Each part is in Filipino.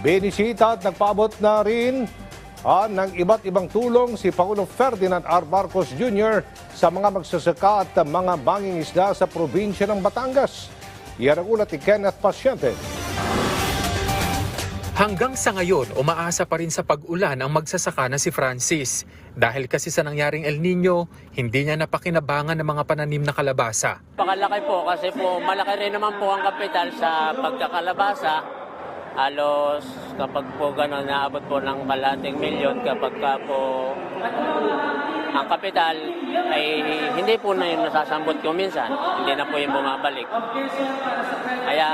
Binisita at nagpaabot na rin ng iba't ibang tulong si Pangulong Ferdinand R. Marcos Jr. sa mga magsasaka at mga mangingisda sa probinsya ng Batangas. Yan ang ulat ni Kenneth Pasyente. Hanggang sa ngayon, umaasa pa rin sa pag-ulan ang magsasaka na si Francis. Dahil kasi sa nangyaring El Nino, hindi niya napakinabangan ng mga pananim na kalabasa. Pakalaki po kasi po malaki rin naman po ang kapital sa pagkakalabasa. Halos kapag po gano'n naabot po ng kalahating milyon kapag po ang kapital ay hindi po na yung nasasambot ko minsan. Hindi na po yung bumabalik. Kaya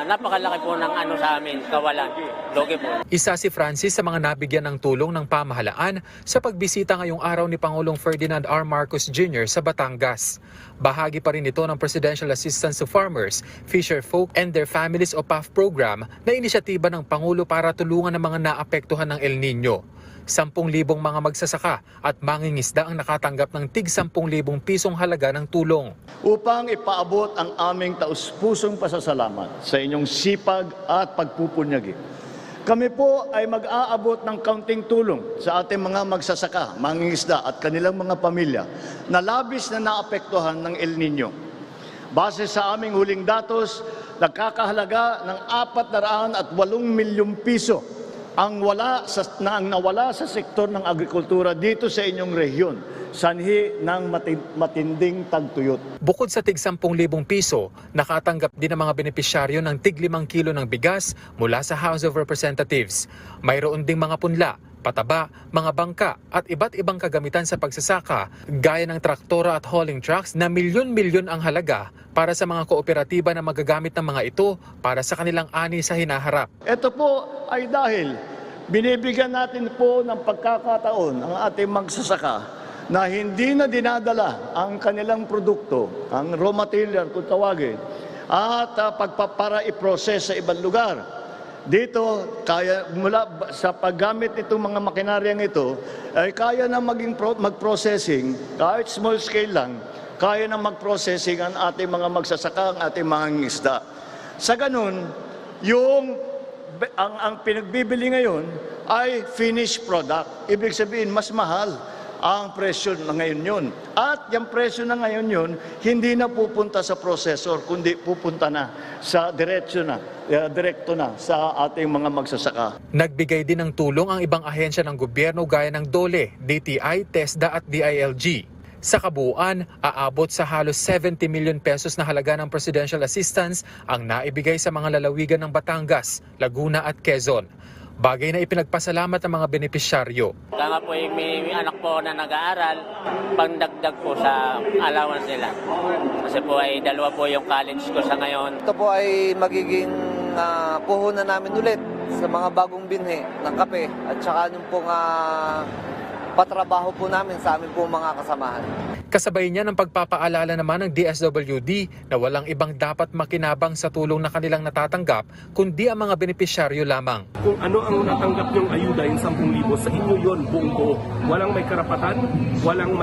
napakalaki po ng sa amin, kawalan. Logi po. Isa si Francis sa mga nabigyan ng tulong ng pamahalaan sa pagbisita ngayong araw ni Pangulong Ferdinand R. Marcos Jr. sa Batangas. Bahagi pa rin ito ng Presidential Assistance to Farmers, Fisher Folk and Their Families o PAF program na inisyatiba ng Pangulo para tulungan ang mga naapektuhan ng El Nino. 10,000 mga magsasaka at mangingisda ang nakatanggap ng tig 10,000 pisong halaga ng tulong. Upang ipaabot ang aming taus-pusong pasasalamat sa inyong sipag at pagpupunyagi. Kami po ay mag-aabot ng kaunting tulong sa ating mga magsasaka, mangingisda at kanilang mga pamilya na labis na naapektuhan ng El Nino. Base sa aming huling datos, nagkakahalaga ng 408 milyong piso ang nawala sa sektor ng agrikultura dito sa inyong rehiyon, sanhi ng matinding tagtuyot. Bukod sa tig 10,000 piso, nakatanggap din ang mga benepisyaryo ng tig 5 kilo ng bigas mula sa House of Representatives. Mayroon ding mga punla, pataba, mga bangka at iba't ibang kagamitan sa pagsasaka gaya ng traktora at hauling trucks na milyon-milyon ang halaga para sa mga kooperatiba na magagamit ng mga ito para sa kanilang ani sa hinaharap. Ito po ay dahil binibigyan natin po ng pagkakataon ang ating magsasaka na hindi na dinadala ang kanilang produkto, ang raw material kung tawagin, at para i-process sa ibang lugar. Dito, kaya mula sa paggamit nitong mga makinaryang ito, ay kaya na mag-processing, kahit small scale lang, kaya na mag-processing ang ating mga magsasaka, ang ating mga ngisda. Sa ganun, ang pinagbibili ngayon ay finished product. Ibig sabihin, mas mahal ang presyo na ngayon yun. At yung presyo na ngayon yun, hindi na pupunta sa processor, kundi pupunta na sa direkto na sa ating mga magsasaka. Nagbigay din ng tulong ang ibang ahensya ng gobyerno gaya ng DOLE, DTI, TESDA at DILG. Sa kabuuan, aabot sa halos 70 million pesos na halaga ng presidential assistance ang naibigay sa mga lalawigan ng Batangas, Laguna at Quezon. Bagay na ipinagpasalamat ng mga benepisyaryo. Kaya po may anak po na nag-aaral, pangdagdag po sa allowance nila. Kasi po ay 2 po yung college ko sa ngayon. Ito po ay magiging puhunan namin ulit sa mga bagong binhi ng kape at saka yung pong patrabaho po namin sa amin po mga kasamahan. Kasabay niya ng pagpapaalala naman ng DSWD na walang ibang dapat makinabang sa tulong na kanilang natatanggap kundi ang mga benepisyaryo lamang. Kung ano ang natanggap niyong ayuda, yung 10,000, sa inyo yon buong buo. Walang may karapatan, walang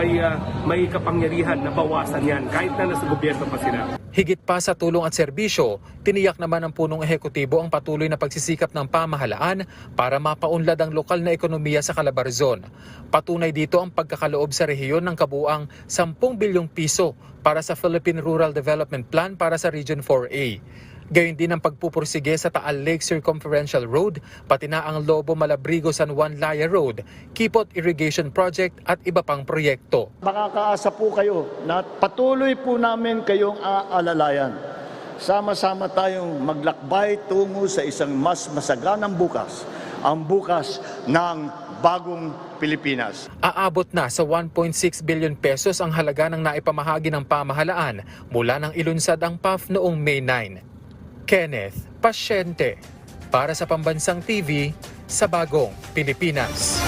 may kapangyarihan na bawasan yan kahit na nasa gobyerno pa sila. Higit pa sa tulong at serbisyo, tiniyak naman ng punong ehekutibo ang patuloy na pagsisikap ng pamahalaan para mapaunlad ang lokal na ekonomiya sa Calabarzon. Patunay dito ang pagkakaloob sa rehiyon ng kabuuang 10 bilyong piso para sa Philippine Rural Development Plan para sa Region 4A. Gayon din ang pagpupursige sa Taal Lake Circumferential Road, pati na ang Lobo Malabrigo San Juan Laya Road, Kipot Irrigation Project at iba pang proyekto. Makakaasa po kayo na patuloy po namin kayong aalalayan. Sama-sama tayong maglakbay tungo sa isang mas masaganang bukas, ang bukas ng bagong Pilipinas. Aabot na sa 1.6 billion pesos ang halaga ng naipamahagi ng pamahalaan mula nang ilunsad ang PAF noong May 9. Kenneth Pasyente para sa Pambansang TV sa Bagong Pilipinas.